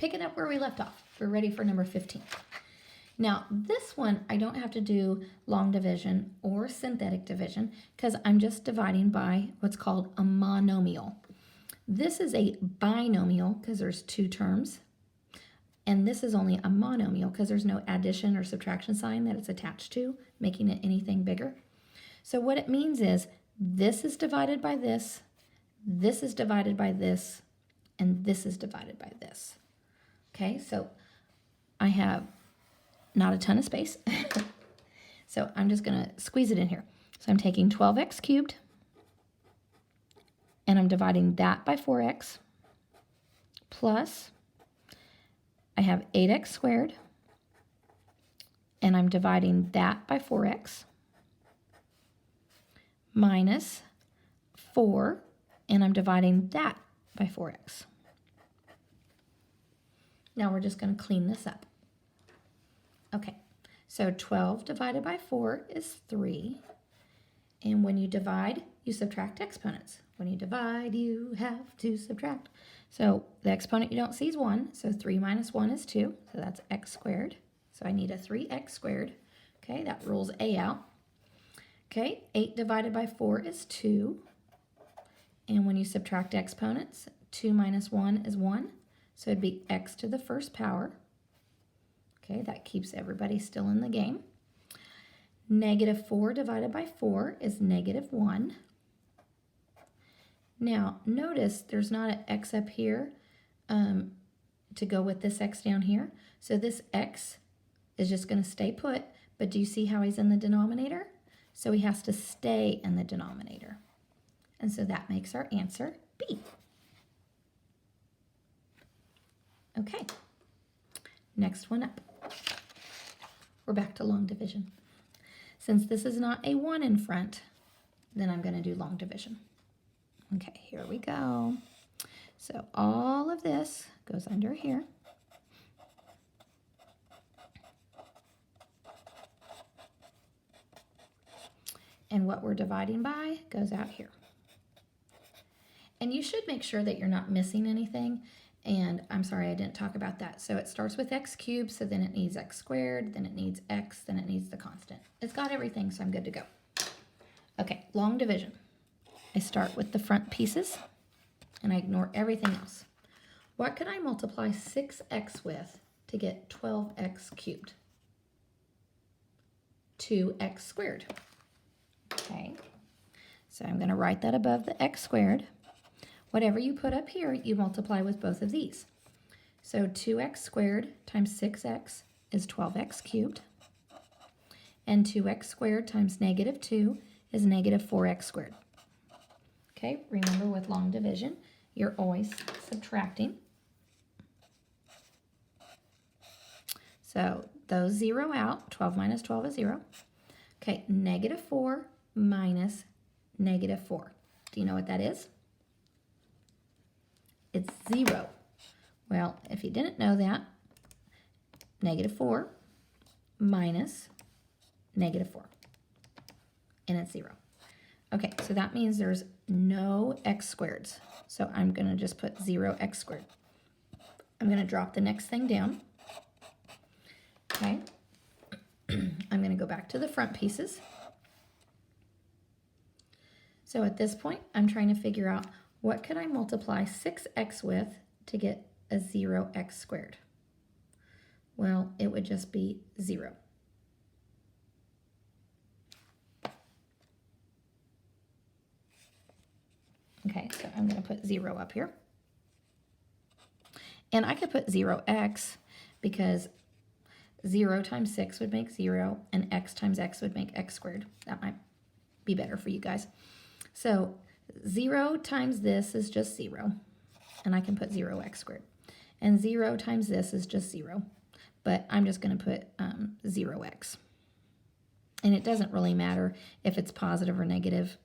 pick it up where we left off. We're ready for number 15. Now, this one, I don't have to do long division or synthetic division because I'm just dividing by what's called a monomial. This is a binomial because there's two terms, and this is only a monomial because there's no addition or subtraction sign that it's attached to, making it anything bigger. So what it means is this is divided by this is divided by this, and this is divided by this. Okay, so I have not a ton of space. So I'm just going to squeeze it in here. So I'm taking 12x cubed, and I'm dividing that by 4x, plus I have 8x squared, and I'm dividing that by 4x, minus 4, and I'm dividing that by 4x. Now we're just going to clean this up. Okay, so 12 divided by 4 is 3. And when you divide, you subtract exponents. When you divide, you have to subtract. So the exponent you don't see is 1. So 3 minus 1 is 2. So that's x squared. So I need a 3x squared. Okay, that rules a out. Okay, 8 divided by 4 is 2. And when you subtract exponents, 2 minus 1 is 1. So it'd be x to the first power. Okay, that keeps everybody still in the game. Negative 4 divided by 4 is negative 1. Now, notice there's not an x up here to go with this x down here. So this x is just going to stay put. But do you see how he's in the denominator? So he has to stay in the denominator. And so that makes our answer B. Okay, next one up. We're back to long division. Since this is not a 1 in front, then I'm going to do long division. Okay, here we go. So all of this goes under here. And what we're dividing by goes out here. And you should make sure that you're not missing anything. And I'm sorry, I didn't talk about that. So it starts with x cubed, so then it needs x squared, then it needs x, then it needs the constant. It's got everything, so I'm good to go. Okay, long division. I start with the front pieces, and I ignore everything else. What could I multiply 6x with to get 12x cubed? 2x squared. Okay, so I'm going to write that above the x squared. Whatever you put up here, you multiply with both of these. So 2x squared times 6x is 12x cubed. And 2x squared times negative 2 is negative 4x squared. Okay, remember with long division, you're always subtracting. So those zero out. 12 minus 12 is 0. Okay, negative 4 minus negative 4. Do you know what that is? It's 0. Well, if you didn't know that, negative 4 minus negative 4. And it's 0. Okay, so that means there's no x squareds. So I'm going to just put 0x squared. I'm going to drop the next thing down. Okay. I'm going to go back to the front pieces. So at this point, I'm trying to figure out what could I multiply 6x with to get a 0x squared? Well, it would just be 0. Okay, so I'm going to put 0 up here. And I could put 0x because 0 times 6 would make 0, and x times x would make x squared. That might be better for you guys. So 0 times this is just 0, and I can put 0x squared. And 0 times this is just 0, but I'm just going to put 0x. And it doesn't really matter if it's positive or negative.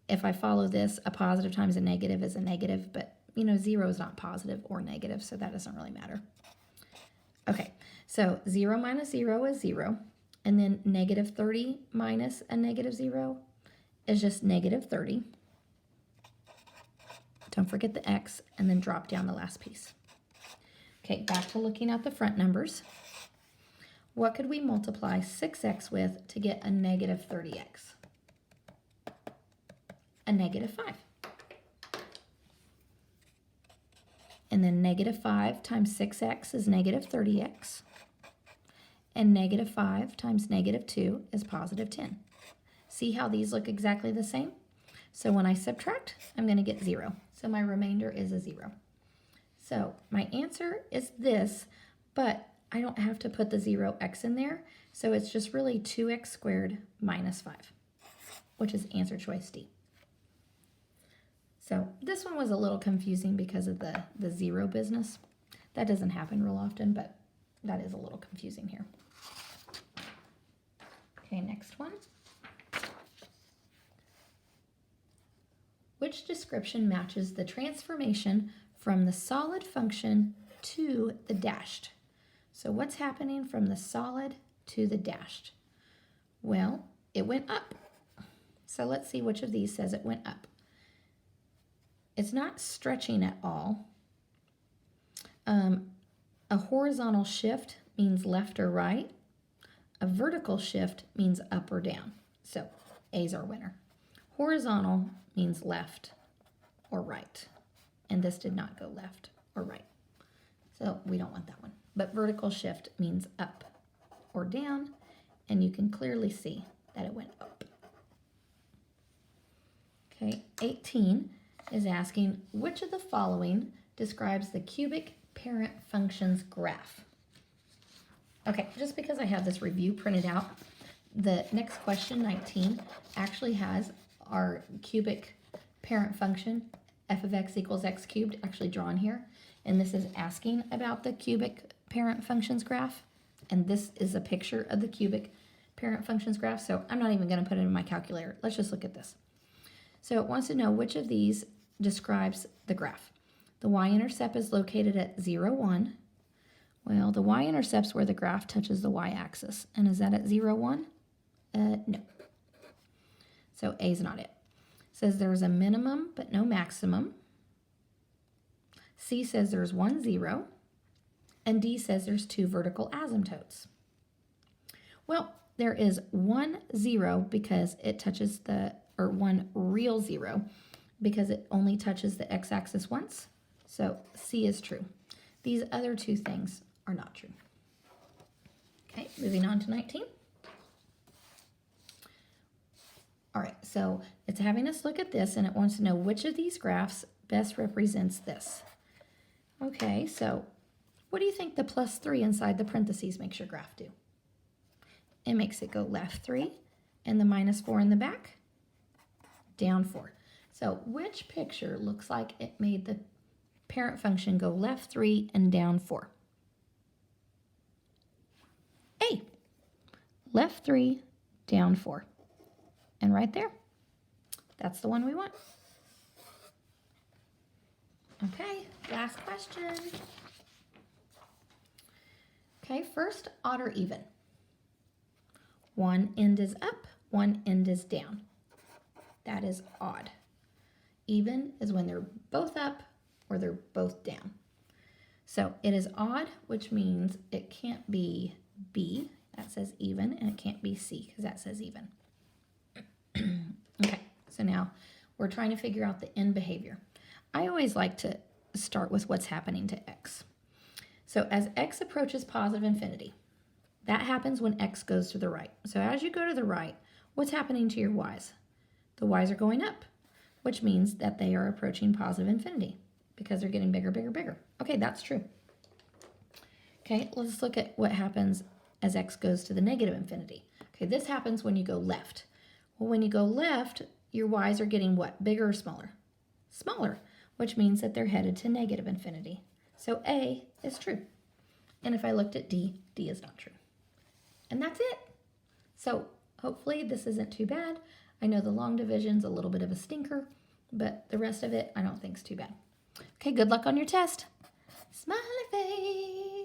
If I follow this, a positive times a negative is a negative, but you know, 0 is not positive or negative, so that doesn't really matter. Okay, so 0 minus 0 is 0, and then negative 30 minus a negative 0 is just negative 30. Don't forget the x, and then drop down the last piece. Okay, back to looking at the front numbers. What could we multiply 6x with to get a negative 30x? A negative 5. And then negative 5 times 6x is negative 30x. And negative 5 times negative 2 is positive 10. See how these look exactly the same? So when I subtract, I'm going to get 0. So my remainder is a 0. So my answer is this, but I don't have to put the 0x in there. So it's just really 2x squared minus 5, which is answer choice D. So this one was a little confusing because of the 0 business. That doesn't happen real often, but that is a little confusing here. Okay, next one. Which description matches the transformation from the solid function to the dashed? So what's happening from the solid to the dashed? Well, it went up. So let's see which of these says it went up. It's not stretching at all. A horizontal shift means left or right. A vertical shift means up or down. So A's our winner. Horizontal means left or right. And this did not go left or right. So we don't want that one. But vertical shift means up or down. And you can clearly see that it went up. Okay, 18 is asking which of the following describes the cubic parent function's graph? Okay, just because I have this review printed out, the next question, 19, actually has our cubic parent function, f of x equals x cubed, actually drawn here. And this is asking about the cubic parent function's graph. And this is a picture of the cubic parent function's graph. So I'm not even going to put it in my calculator. Let's just look at this. So it wants to know which of these describes the graph. The y-intercept is located at 0, 1. Well, the y-intercept's where the graph touches the y-axis. And is that at 0, 1? No. So A is not it. It says there's a minimum but no maximum. C says there's 1, 0. And D says there's 2 vertical asymptotes. Well, there is 1, 0 because it touches the, or 1 real 0 because it only touches the x-axis once. So C is true. These other two things are not true. Okay, moving on to 19. All right, so it's having us look at this and it wants to know which of these graphs best represents this. Okay, so what do you think the plus 3 inside the parentheses makes your graph do? It makes it go left 3 and the minus 4 in the back, down 4. So which picture looks like it made the parent function go left 3 and down 4? A. Left 3, down 4. And right there, that's the one we want. Okay, last question. Okay, first, odd or even. One end is up, one end is down. That is odd. Even is when they're both up or they're both down. So it is odd, which means it can't be B, that says even, and it can't be C, because that says even. Okay, so now we're trying to figure out the end behavior. I always like to start with what's happening to x. So as x approaches positive infinity, that happens when x goes to the right. So as you go to the right, what's happening to your y's? The y's are going up, which means that they are approaching positive infinity because they're getting bigger, bigger, bigger. Okay, that's true. Okay, let's look at what happens as x goes to the negative infinity. Okay, this happens when you go left. Well, when you go left, your y's are getting what? Bigger or smaller? Smaller, which means that they're headed to negative infinity. So A is true. And if I looked at D, D is not true. And that's it. So hopefully this isn't too bad. I know the long division's a little bit of a stinker, but the rest of it I don't think is too bad. Okay, good luck on your test. Smiley face.